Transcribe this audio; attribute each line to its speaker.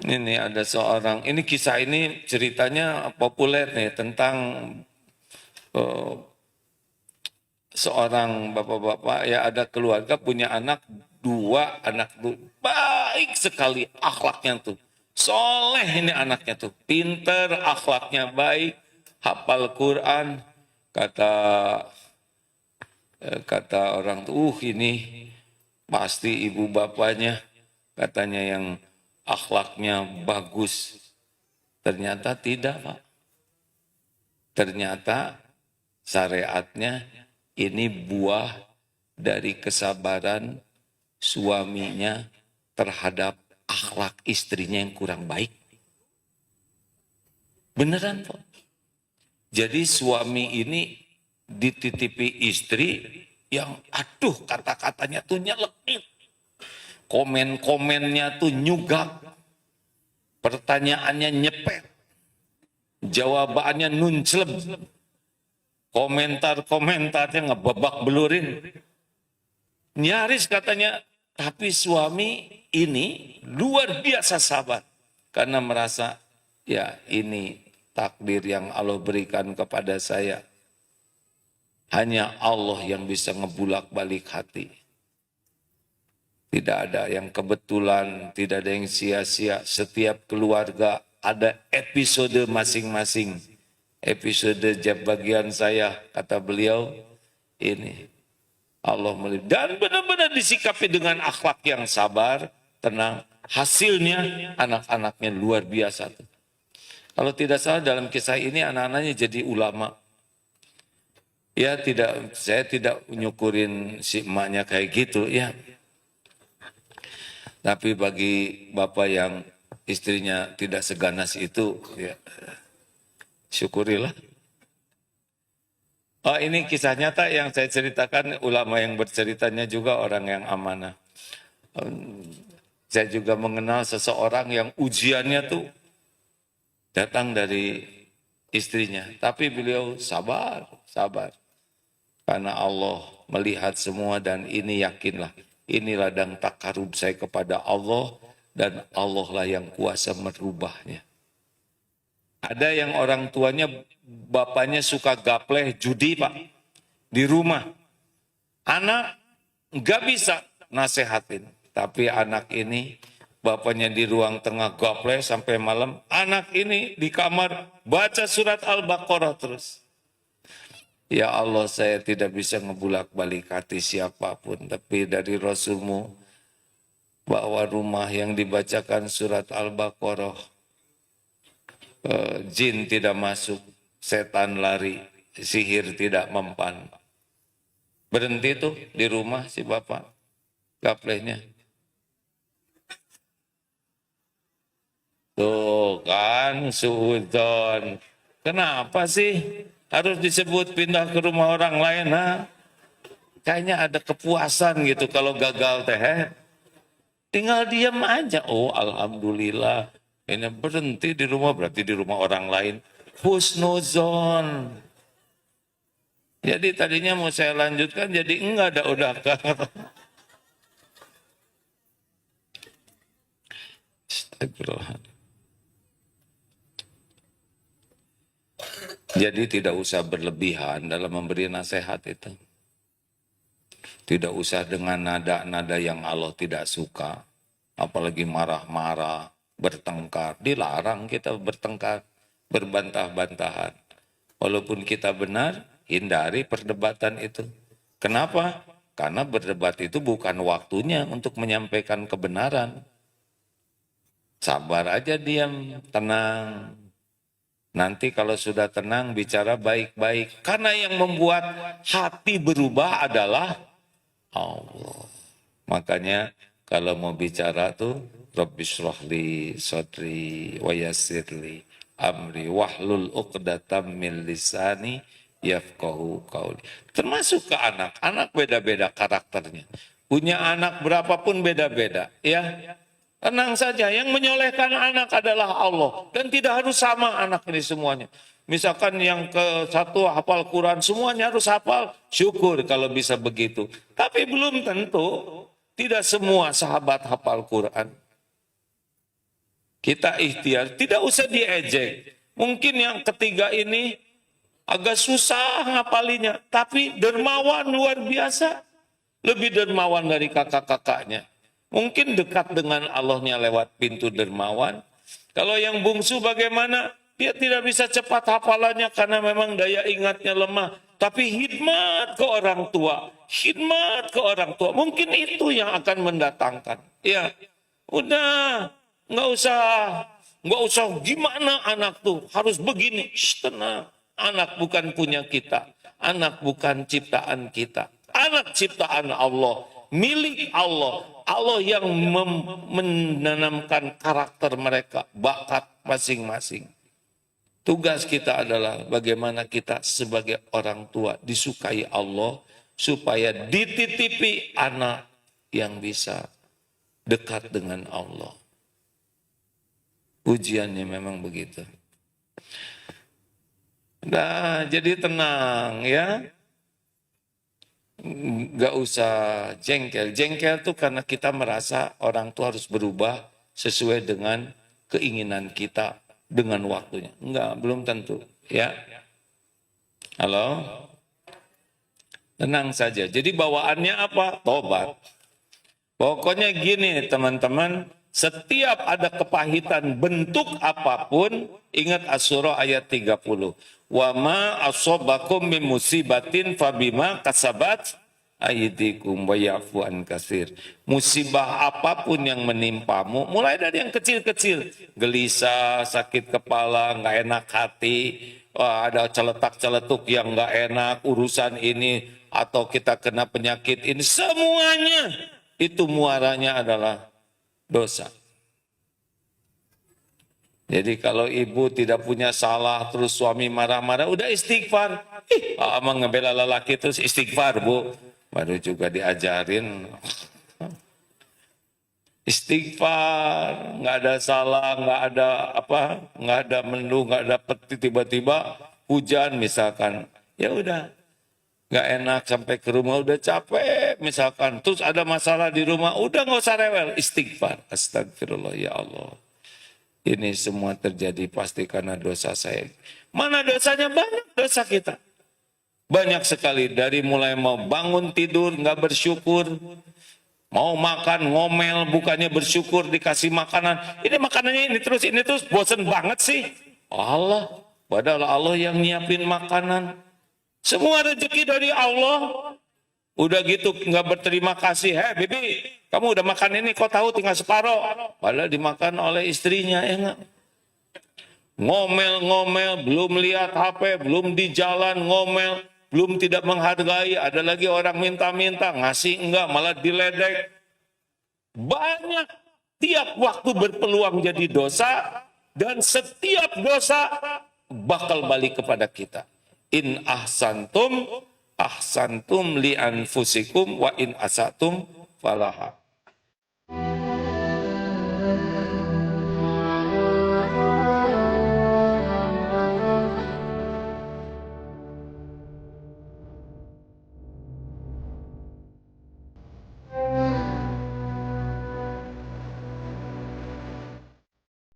Speaker 1: Ini ada seorang, ini kisah ini ceritanya populer nih tentang eh, seorang bapak-bapak ya ada keluarga punya anak dua anak baik sekali akhlaknya tuh. Soleh ini anaknya tuh, pinter, akhlaknya baik, hafal Quran. Kata kata orang tuh, ini pasti ibu bapaknya katanya yang akhlaknya bagus. Ternyata tidak, Pak. Ternyata syariatnya ini buah dari kesabaran suaminya terhadap akhlak istrinya yang kurang baik. Beneran, Pak. Jadi suami ini dititipi istri yang aduh kata-katanya tuh nyelekit. Komen-komennya tuh nyugak. Pertanyaannya nyepet. Jawabannya nuncleb. Komentar-komentarnya ngebabak belurin. Nyaris katanya, tapi suami ini luar biasa sabar. Karena merasa, ya ini takdir yang Allah berikan kepada saya. Hanya Allah yang bisa ngebulak-balik hati. Tidak ada yang kebetulan, tidak ada yang sia-sia. Setiap keluarga ada episode masing-masing. Episode bagian saya, kata beliau, ini. Allah melihat. Dan benar-benar disikapi dengan akhlak yang sabar, tenang. Hasilnya anak-anaknya luar biasa. Kalau tidak salah dalam kisah ini anak-anaknya jadi ulama. Ya tidak, saya tidak nyukurin si emaknya kayak gitu ya. Tapi bagi bapak yang istrinya tidak seganas itu, ya syukurilah. Oh ini kisah nyata yang saya ceritakan, ulama yang berceritanya juga orang yang amanah. Saya juga mengenal seseorang yang ujiannya tuh datang dari istrinya. Tapi beliau sabar, sabar. Karena Allah melihat semua dan ini yakinlah. Ini ladang takarub saya kepada Allah dan Allah lah yang kuasa merubahnya. Ada yang orang tuanya, bapaknya suka gapleh judi Pak, di rumah. Anak nggak bisa nasehatin. Tapi anak ini, bapaknya di ruang tengah gapleh sampai malam. Anak ini di kamar baca surat Al-Baqarah terus. Ya Allah, saya tidak bisa ngebulak-balik hati siapapun. Tapi dari Rasulmu, bahwa rumah yang dibacakan surat Al-Baqarah, jin tidak masuk, setan lari, sihir tidak mempan. Berhenti tuh di rumah si bapak, gaplehnya. Tuh kan, suudon. Kenapa sih harus disebut pindah ke rumah orang lain? Ha? Kayaknya ada kepuasan gitu kalau gagal teh. Tinggal diam aja. Oh alhamdulillah. Ini berhenti di rumah, berarti di rumah orang lain. Husnuzon. Jadi tadinya mau saya lanjutkan, jadi enggak ada udah. Astagfirullahaladzim. Jadi tidak usah berlebihan dalam memberi nasihat itu. Tidak usah dengan nada-nada yang Allah tidak suka. Apalagi marah-marah, bertengkar. Dilarang kita bertengkar, berbantah-bantahan. Walaupun kita benar, hindari perdebatan itu. Kenapa? Karena berdebat itu bukan waktunya untuk menyampaikan kebenaran. Sabar aja, diam, tenang. Nanti kalau sudah tenang bicara baik-baik. Karena yang membuat hati berubah adalah Allah. Makanya kalau mau bicara tuh Rabbi shrahli sadri wa yassirli amri wahlul uqdatam min lisani yafqahu qauli. Termasuk ke anak. Anak beda-beda karakternya. Punya anak berapapun beda-beda, ya. Tenang saja, yang menyolehkan anak adalah Allah. Dan tidak harus sama anak ini semuanya. Misalkan yang ke satu hafal Quran, semuanya harus hafal. Syukur kalau bisa begitu. Tapi belum tentu, tidak semua sahabat hafal Quran. Kita ikhtiar, tidak usah diejek. Mungkin yang ketiga ini agak susah ngapalinya, tapi dermawan luar biasa. Lebih dermawan dari kakak-kakaknya. Mungkin dekat dengan Allahnya lewat pintu dermawan. Kalau yang bungsu bagaimana? Dia tidak bisa cepat hafalannya karena memang daya ingatnya lemah. Tapi khidmat ke orang tua. Khidmat ke orang tua. Mungkin itu yang akan mendatangkan. Ya, udah. Nggak usah gimana anak tuh. Harus begini. Shh, tenang. Anak bukan punya kita. Anak bukan ciptaan kita. Anak ciptaan Allah. Milik Allah. Allah yang menanamkan karakter mereka. Bakat masing-masing. Tugas kita adalah bagaimana kita sebagai orang tua disukai Allah. Supaya dititipi anak yang bisa dekat dengan Allah. Ujiannya memang begitu. Nah, jadi tenang ya. Nggak usah jengkel. Jengkel tuh karena kita merasa orang tua harus berubah sesuai dengan keinginan kita dengan waktunya. Enggak, belum tentu. Ya. Halo? Tenang saja. Jadi bawaannya apa? Tobat. Pokoknya gini teman-teman. Setiap ada kepahitan bentuk apapun, ingat Asy-Syura ayat 30. Wa ma asobakum min musibatin fabima kasabat aydikum wa ya'fu an katsir. Musibah apapun yang menimpamu, mulai dari yang kecil-kecil, gelisah, sakit kepala, nggak enak hati, ada celetak-celetuk yang nggak enak, urusan ini, atau kita kena penyakit ini, semuanya itu muaranya adalah dosa. Jadi kalau ibu tidak punya salah terus suami marah-marah, udah istighfar. Emang ngebela lelaki terus istighfar, Bu. Baru juga diajarin. Istighfar, nggak ada salah, nggak ada apa, nggak ada mendung, nggak ada peti, tiba-tiba hujan misalkan. Ya udah. Nggak enak sampai ke rumah udah capek misalkan. Terus ada masalah di rumah, udah nggak usah rewel. Istighfar. Astagfirullah ya Allah. Ini semua terjadi pasti karena dosa saya. Mana dosanya? Banyak dosa kita. Banyak sekali. Dari mulai mau bangun tidur nggak bersyukur. Mau makan ngomel bukannya bersyukur dikasih makanan. Ini makanannya ini terus bosen banget sih. Allah. Padahal Allah yang nyiapin makanan. Semua rezeki dari Allah. Udah gitu nggak berterima kasih. Hei bibi, kamu udah makan ini kok tahu tinggal separoh. Padahal dimakan oleh istrinya ya enggak. Ngomel-ngomel, belum lihat HP, belum di jalan ngomel, belum tidak menghargai. Ada lagi orang minta-minta, ngasih enggak, malah diledek. Banyak tiap waktu berpeluang jadi dosa. Dan setiap dosa bakal balik kepada kita. In ahsantum li anfusikum wa in asatum falaha.